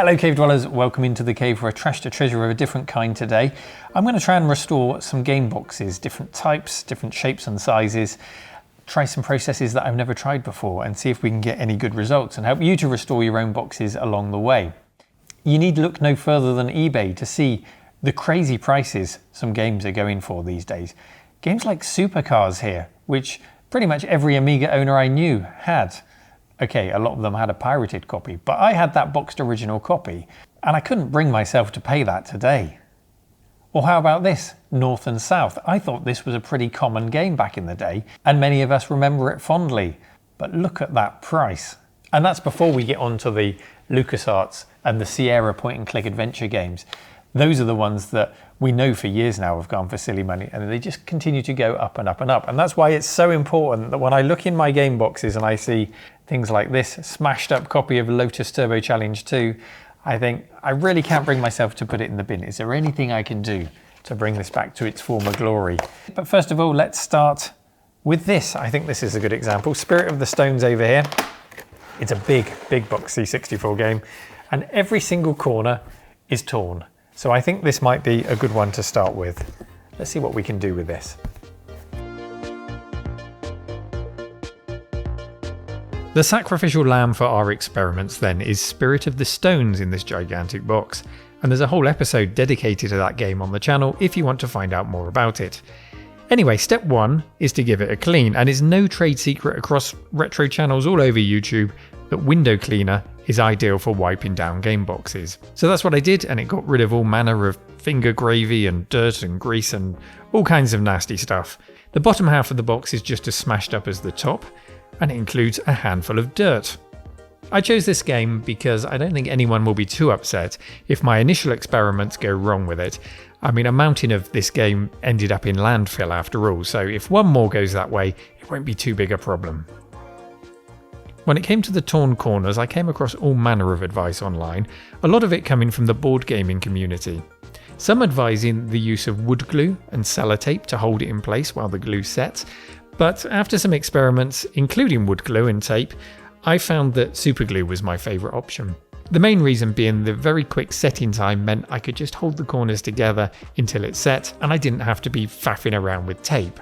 Hello cave dwellers, welcome into the cave for a trash to treasure of a different kind today. I'm going to try and restore some game boxes, different types, different shapes and sizes, try some processes that I've never tried before and see if we can get any good results and help you to restore your own boxes along the way. You need look no further than eBay to see the crazy prices some games are going for these days. Games like Supercars here, which pretty much every Amiga owner I knew had. Okay, a lot of them had a pirated copy, but I had that boxed original copy, and I couldn't bring myself to pay that today. Or how about this, North and South? I thought this was a pretty common game back in the day, and many of us remember it fondly. But look at that price. And that's before we get on to the LucasArts and the Sierra point-and-click adventure games. Those are the ones that we know for years now have gone for silly money, and they just continue to go up and up and up. And that's why it's so important that when I look in my game boxes and I see things like this smashed up copy of Lotus Turbo Challenge 2, I think I really can't bring myself to put it in the bin. Is there anything I can do to bring this back to its former glory? But first of all, let's start with this. I think this is a good example. Spirit of the Stones over here. It's a big box C64 game, and every single corner is torn. So I think this might be a good one to start with. Let's see what we can do with this. The sacrificial lamb for our experiments then is Spirit of the Stones in this gigantic box, and there's a whole episode dedicated to that game on the channel if you want to find out more about it. Anyway, step one is to give it a clean, and it's no trade secret across retro channels all over YouTube that window cleaner is ideal for wiping down game boxes. So that's what I did, and it got rid of all manner of finger gravy and dirt and grease and all kinds of nasty stuff. The bottom half of the box is just as smashed up as the top, and it includes a handful of dirt. I chose this game because I don't think anyone will be too upset if my initial experiments go wrong with it. I mean, a mountain of this game ended up in landfill after all, so if one more goes that way, it won't be too big a problem. When it came to the torn corners, I came across all manner of advice online, a lot of it coming from the board gaming community. Some advising the use of wood glue and sellotape to hold it in place while the glue sets, but after some experiments, including wood glue and tape, I found that superglue was my favourite option. The main reason being the very quick setting time meant I could just hold the corners together until it set, and I didn't have to be faffing around with tape.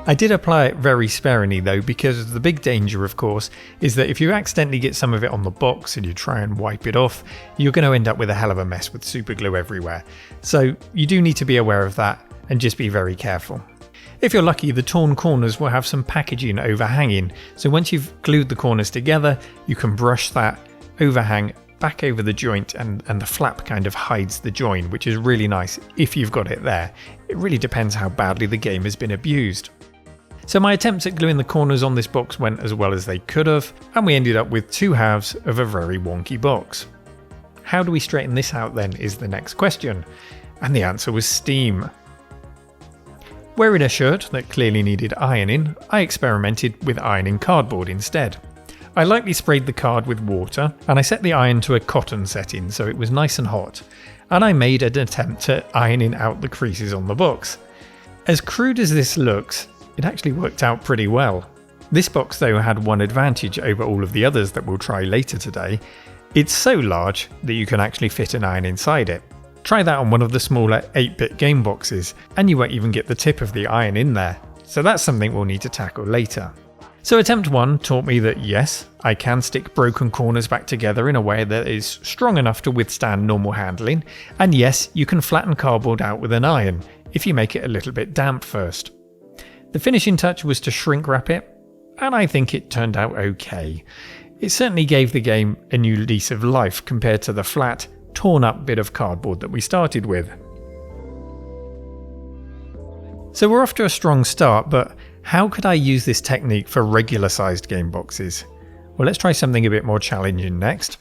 I did apply it very sparingly though, because the big danger, of course, is that if you accidentally get some of it on the box and you try and wipe it off, you're going to end up with a hell of a mess with superglue everywhere. So you do need to be aware of that and just be very careful. If you're lucky, the torn corners will have some packaging overhanging, so once you've glued the corners together, you can brush that overhang back over the joint, and the flap kind of hides the join, which is really nice if you've got it there. It really depends how badly the game has been abused. So my attempts at gluing the corners on this box went as well as they could have, and we ended up with two halves of a very wonky box. How do we straighten this out then is the next question, and the answer was steam. Wearing a shirt that clearly needed ironing, I experimented with ironing cardboard instead. I lightly sprayed the card with water, and I set the iron to a cotton setting so it was nice and hot, and I made an attempt at ironing out the creases on the box. As crude as this looks, it actually worked out pretty well. This box though had one advantage over all of the others that we'll try later today. It's so large that you can actually fit an iron inside it. Try that on one of the smaller 8-bit game boxes, and you won't even get the tip of the iron in there. So that's something we'll need to tackle later. So attempt 1 taught me that yes, I can stick broken corners back together in a way that is strong enough to withstand normal handling, and yes, you can flatten cardboard out with an iron if you make it a little bit damp first. The finishing touch was to shrink wrap it, and I think it turned out okay. It certainly gave the game a new lease of life compared to the flat, torn up bit of cardboard that we started with. So we're off to a strong start, but how could I use this technique for regular sized game boxes? Well, let's try something a bit more challenging next.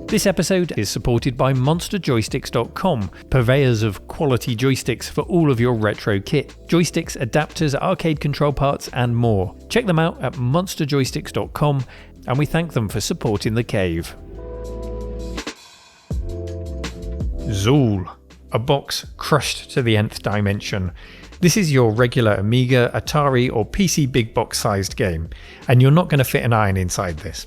This episode is supported by MonsterJoysticks.com, purveyors of quality joysticks for all of your retro kit. Joysticks, adapters, arcade control parts and more. Check them out at MonsterJoysticks.com, and we thank them for supporting the cave. Zool, a box crushed to the nth dimension. This is your regular Amiga, Atari or PC big box sized game, and you're not going to fit an iron inside this.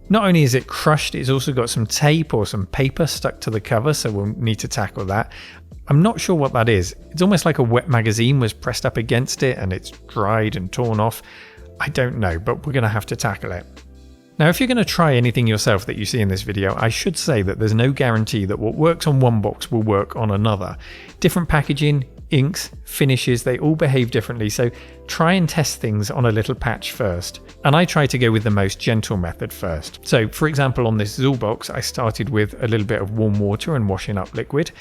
Not only is it crushed, it's also got some tape or some paper stuck to the cover, so we'll need to tackle that. I'm not sure what that is. It's almost like a wet magazine was pressed up against it and it's dried and torn off. I don't know, but we're going to have to tackle it. Now, if you're going to try anything yourself that you see in this video, I should say that there's no guarantee that what works on one box will work on another. Different packaging, inks, finishes, they all behave differently, so try and test things on a little patch first. And I try to go with the most gentle method first. So for example, on this Zool box, I started with a little bit of warm water and washing up liquid,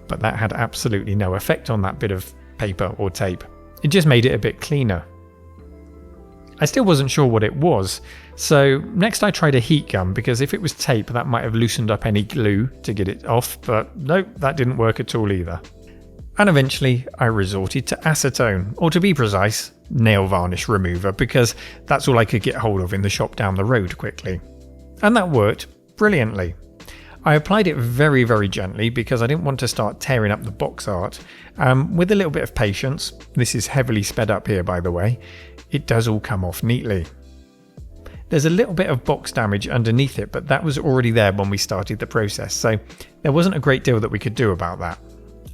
but that had absolutely no effect on that bit of paper or tape. It just made it a bit cleaner. I still wasn't sure what it was, so next I tried a heat gun, because if it was tape that might have loosened up any glue to get it off, but nope, that didn't work at all either. And eventually I resorted to acetone, or to be precise, nail varnish remover, because that's all I could get hold of in the shop down the road quickly. And that worked brilliantly. I applied it very, very gently because I didn't want to start tearing up the box art. With a little bit of patience, this is heavily sped up here by the way, it does all come off neatly. There's a little bit of box damage underneath it, but that was already there when we started the process, so there wasn't a great deal that we could do about that.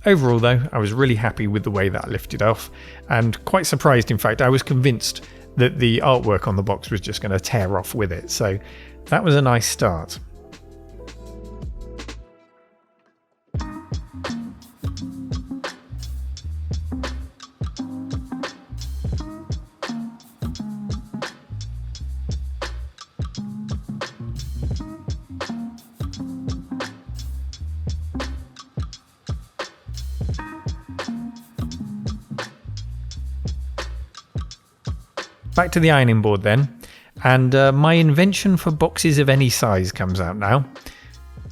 Overall though, I was really happy with the way that lifted off, and quite surprised, in fact. I was convinced that the artwork on the box was just going to tear off with it, so that was a nice start. Back to the ironing board then, and my invention for boxes of any size comes out now.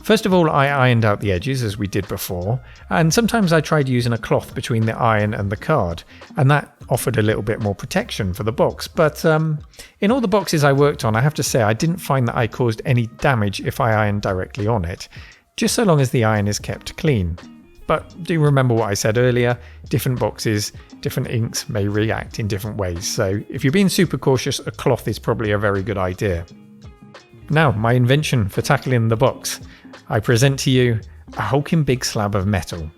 First of all, I ironed out the edges as we did before, and sometimes I tried using a cloth between the iron and the card, and that offered a little bit more protection for the box, but in all the boxes I worked on, I have to say I didn't find that I caused any damage if I ironed directly on it, just so long as the iron is kept clean. But do remember what I said earlier, different boxes, different inks may react in different ways, so if you're being super cautious, a cloth is probably a very good idea. Now, my invention for tackling the box. I present to you a hulking big slab of metal.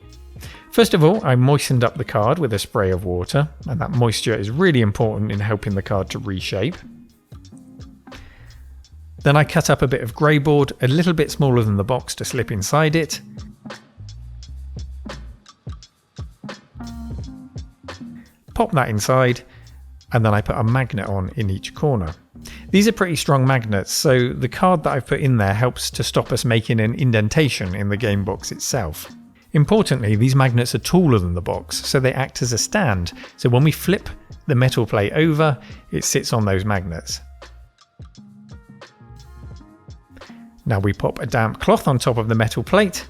First of all, I moistened up the card with a spray of water, and that moisture is really important in helping the card to reshape. Then I cut up a bit of grey board, a little bit smaller than the box to slip inside it. Pop that inside, and then I put a magnet on in each corner. These are pretty strong magnets, so the card that I've put in there helps to stop us making an indentation in the game box itself. Importantly, these magnets are taller than the box, so they act as a stand, so when we flip the metal plate over, it sits on those magnets. Now we pop a damp cloth on top of the metal plate,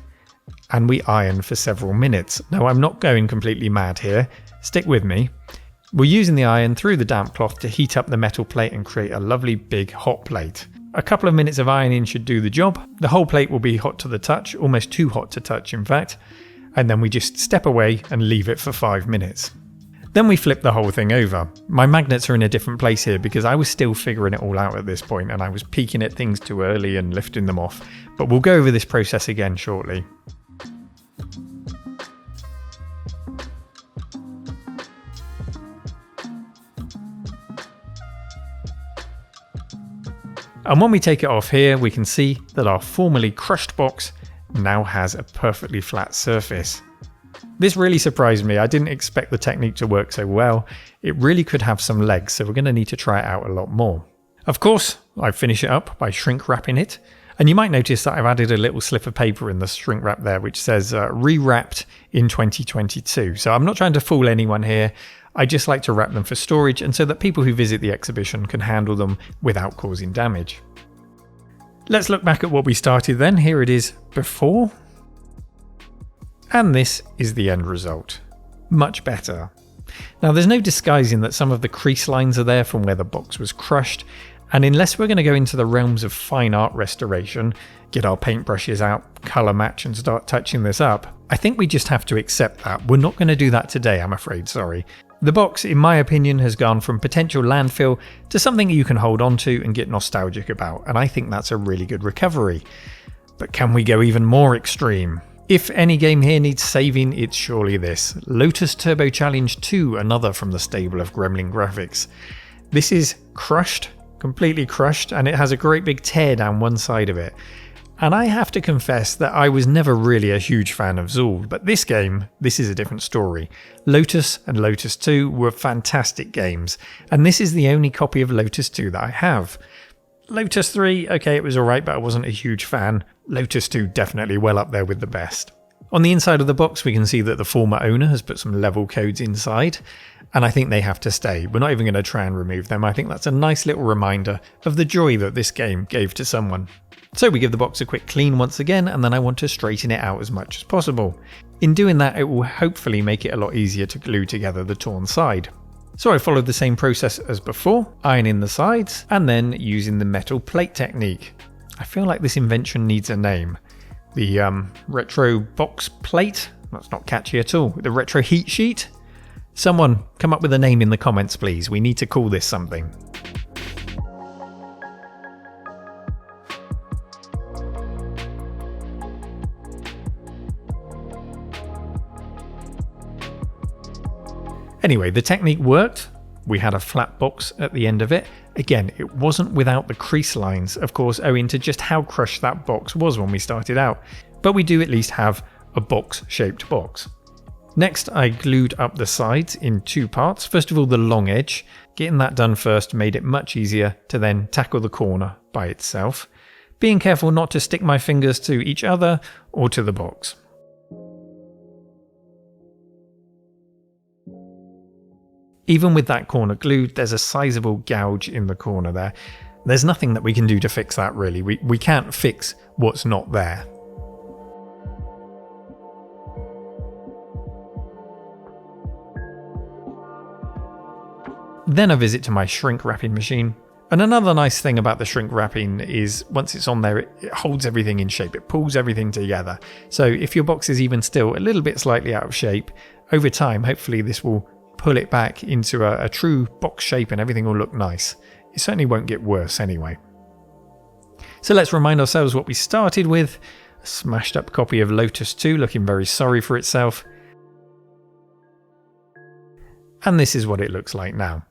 and we iron for several minutes. Now I'm not going completely mad here. Stick with me. We're using the iron through the damp cloth to heat up the metal plate and create a lovely big hot plate. A couple of minutes of ironing should do the job. The whole plate will be hot to the touch, almost too hot to touch in fact, and then we just step away and leave it for 5 minutes. Then we flip the whole thing over. My magnets are in a different place here because I was still figuring it all out at this point and I was peeking at things too early and lifting them off, but we'll go over this process again shortly. And when we take it off here, we can see that our formerly crushed box now has a perfectly flat surface. This really surprised me. I didn't expect the technique to work so well. It really could have some legs, so we're going to need to try it out a lot more. Of course, I finish it up by shrink wrapping it. And you might notice that I've added a little slip of paper in the shrink wrap there, which says rewrapped in 2022. So I'm not trying to fool anyone here. I just like to wrap them for storage and so that people who visit the exhibition can handle them without causing damage. Let's look back at what we started then. Here it is before. And this is the end result. Much better. Now there's no disguising that some of the crease lines are there from where the box was crushed, And unless we're going to go into the realms of fine art restoration, get our paintbrushes out, colour match and start touching this up, I think we just have to accept that. We're not going to do that today, I'm afraid, sorry. The box, in my opinion, has gone from potential landfill to something you can hold on to and get nostalgic about, and I think that's a really good recovery. But can we go even more extreme? If any game here needs saving, it's surely this. Lotus Turbo Challenge 2, another from the stable of Gremlin Graphics. This is crushed, completely crushed, and it has a great big tear down one side of it. And I have to confess that I was never really a huge fan of Zool, but this game, this is a different story. Lotus and Lotus 2 were fantastic games, and this is the only copy of Lotus 2 that I have. Lotus 3, okay, it was alright, but I wasn't a huge fan. Lotus 2 definitely well up there with the best. On the inside of the box, we can see that the former owner has put some level codes inside, and I think they have to stay. We're not even going to try and remove them. I think that's a nice little reminder of the joy that this game gave to someone. So we give the box a quick clean once again, and then I want to straighten it out as much as possible. In doing that, it will hopefully make it a lot easier to glue together the torn side. So I followed the same process as before, ironing the sides, and then using the metal plate technique. I feel like this invention needs a name. The retro box plate? That's not catchy at all. The retro heat sheet? Someone come up with a name in the comments, please. We need to call this something. Anyway, the technique worked. We had a flat box at the end of it. Again, it wasn't without the crease lines, of course, owing to just how crushed that box was when we started out. But we do at least have a box-shaped box. Next, I glued up the sides in two parts. First of all, the long edge. Getting that done first made it much easier to then tackle the corner by itself, being careful not to stick my fingers to each other or to the box. Even with that corner glued, there's a sizable gouge in the corner there. There's nothing that we can do to fix that really. We can't fix what's not there. Then a visit to my shrink wrapping machine. And another nice thing about the shrink wrapping is once it's on there, it holds everything in shape. It pulls everything together. So if your box is even still a little bit slightly out of shape, over time, hopefully this will pull it back into a true box shape and everything will look nice. It certainly won't get worse anyway. So let's remind ourselves what we started with. A smashed up copy of Lotus 2 looking very sorry for itself. And this is what it looks like now.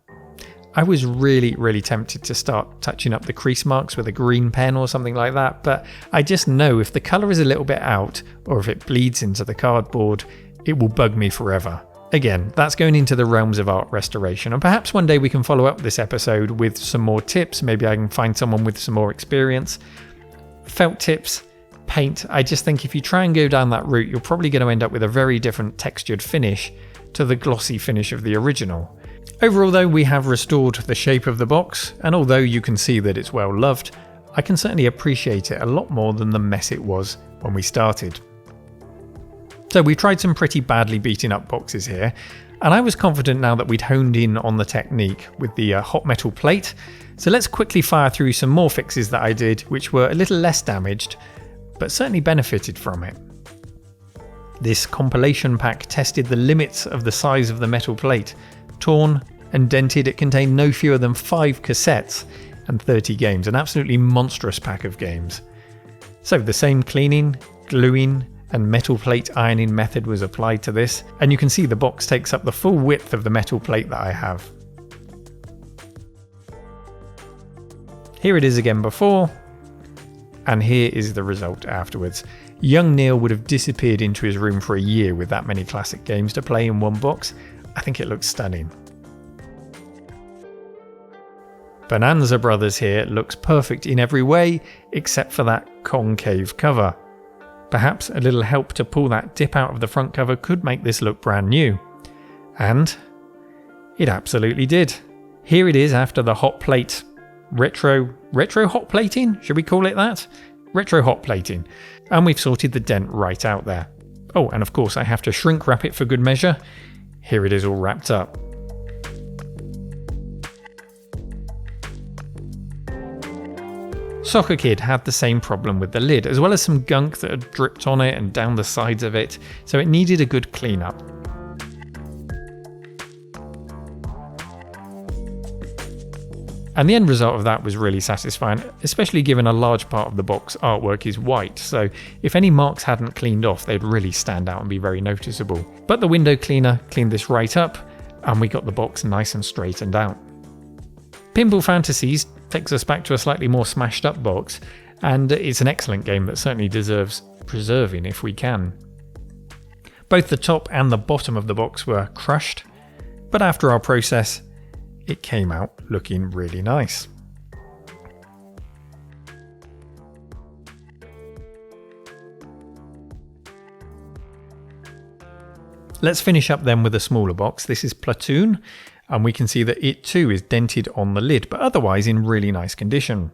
I was really tempted to start touching up the crease marks with a green pen or something like that, but I just know if the colour is a little bit out or if it bleeds into the cardboard, it will bug me forever. Again, that's going into the realms of art restoration, and perhaps one day we can follow up this episode with some more tips. Maybe I can find someone with some more experience. Felt tips, paint. I just think if you try and go down that route, you're probably going to end up with a very different textured finish to the glossy finish of the original. Overall though, we have restored the shape of the box, and although you can see that it's well loved, I can certainly appreciate it a lot more than the mess it was when we started. So we tried some pretty badly beaten up boxes here, and I was confident now that we'd honed in on the technique with the hot metal plate. So let's quickly fire through some more fixes that I did, which were a little less damaged, but certainly benefited from it. This compilation pack tested the limits of the size of the metal plate. Torn and dented, it contained no fewer than 5 cassettes and 30 games, an absolutely monstrous pack of games. So the same cleaning, gluing, and metal plate ironing method was applied to this, and you can see the box takes up the full width of the metal plate that I have. Here it is again before, and here is the result afterwards. Young Neil would have disappeared into his room for a year with that many classic games to play in one box. I think it looks stunning. Bonanza Brothers here looks perfect in every way except for that concave cover. Perhaps a little help to pull that dip out of the front cover could make this look brand new. And it absolutely did. Here it is after the hot plate. Retro hot plating? Should we call it that? Retro hot plating. And we've sorted the dent right out there. Oh, and of course I have to shrink wrap it for good measure. Here it is all wrapped up. Soccer Kid had the same problem with the lid, as well as some gunk that had dripped on it and down the sides of it, so it needed a good clean-up. And the end result of that was really satisfying, especially given a large part of the box artwork is white, so if any marks hadn't cleaned off, they'd really stand out and be very noticeable. But the window cleaner cleaned this right up, and we got the box nice and straightened out. Pinball Fantasies takes us back to a slightly more smashed up box, and it's an excellent game that certainly deserves preserving if we can. Both the top and the bottom of the box were crushed, but after our process, it came out looking really nice. Let's finish up then with a smaller box. This is Platoon, and we can see that it too is dented on the lid, but otherwise in really nice condition.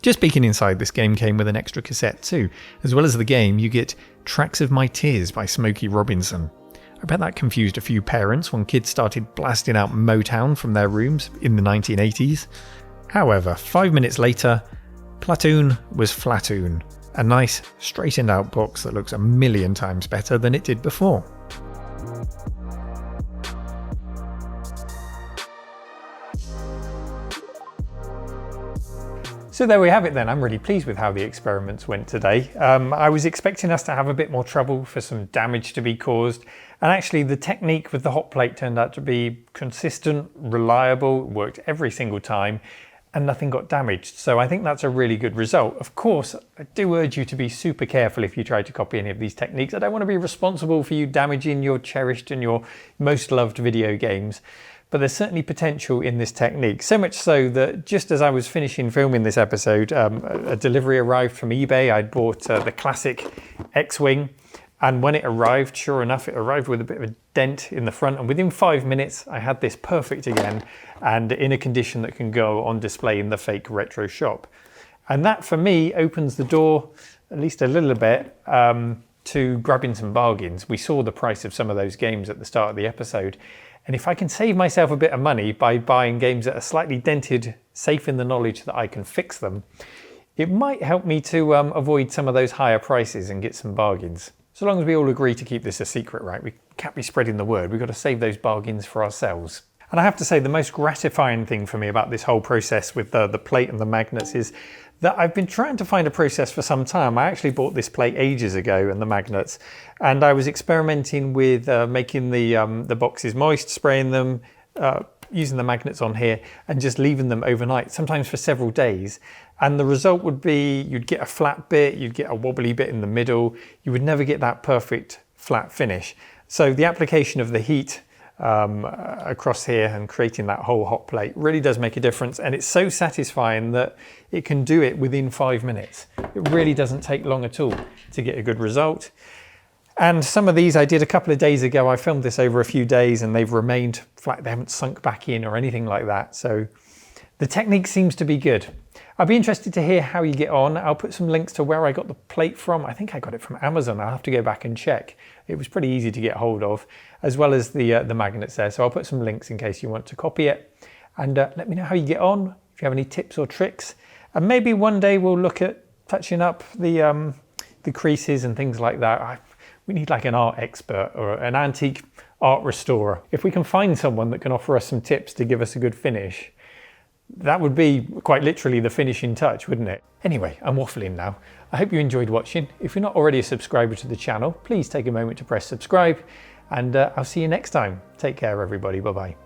Just peeking inside, this game came with an extra cassette too. As well as the game, you get Tracks of My Tears by Smokey Robinson. I bet that confused a few parents when kids started blasting out Motown from their rooms in the 1980s. However, 5 minutes later, Platoon was Flatoon, a nice, straightened out box that looks a million times better than it did before. So there we have it then. I'm really pleased with how the experiments went today. I was expecting us to have a bit more trouble for some damage to be caused, and actually the technique with the hot plate turned out to be consistent, reliable, worked every single time, and nothing got damaged. So I think that's a really good result. Of course, I do urge you to be super careful if you try to copy any of these techniques. I don't want to be responsible for you damaging your cherished and your most loved video games. But there's certainly potential in this technique, so much so that just as I was finishing filming this episode, a delivery arrived from eBay. I'd bought the classic X-Wing, and when it arrived, sure enough, it arrived with a bit of a dent in the front, and within 5 minutes I had this perfect again and in a condition that can go on display in the fake retro shop. And that for me opens the door at least a little bit to grabbing some bargains. We saw the price of some of those games at the start of the episode. And if I can save myself a bit of money by buying games that are slightly dented, safe in the knowledge that I can fix them, it might help me to avoid some of those higher prices and get some bargains. So long as we all agree to keep this a secret, right? We can't be spreading the word. We've got to save those bargains for ourselves. And I have to say, the most gratifying thing for me about this whole process with the plate and the magnets is that I've been trying to find a process for some time. I actually bought this plate ages ago and the magnets, and I was experimenting with making the boxes moist, spraying them, using the magnets on here and just leaving them overnight, sometimes for several days. And the result would be you'd get a flat bit, you'd get a wobbly bit in the middle, you would never get that perfect flat finish. So the application of the heat across here and creating that whole hot plate really does make a difference, and it's so satisfying that it can do it within 5 minutes. It really doesn't take long at all to get a good result. And some of these I did a couple of days ago. I filmed this over a few days and they've remained flat. They haven't sunk back in or anything like that. So the technique seems to be good. I'd be interested to hear how you get on. I'll put some links to where I got the plate from. I think I got it from Amazon. I'll have to go back and check. It was pretty easy to get hold of, as well as the magnets there. So I'll put some links in case you want to copy it. And let me know how you get on, if you have any tips or tricks. And maybe one day we'll look at touching up the creases and things like that. We need like an art expert or an antique art restorer. If we can find someone that can offer us some tips to give us a good finish, that would be quite literally the finishing touch, wouldn't it? Anyway, I'm waffling now. I hope you enjoyed watching. If you're not already a subscriber to the channel, please take a moment to press subscribe, and I'll see you next time. Take care, everybody. Bye-bye.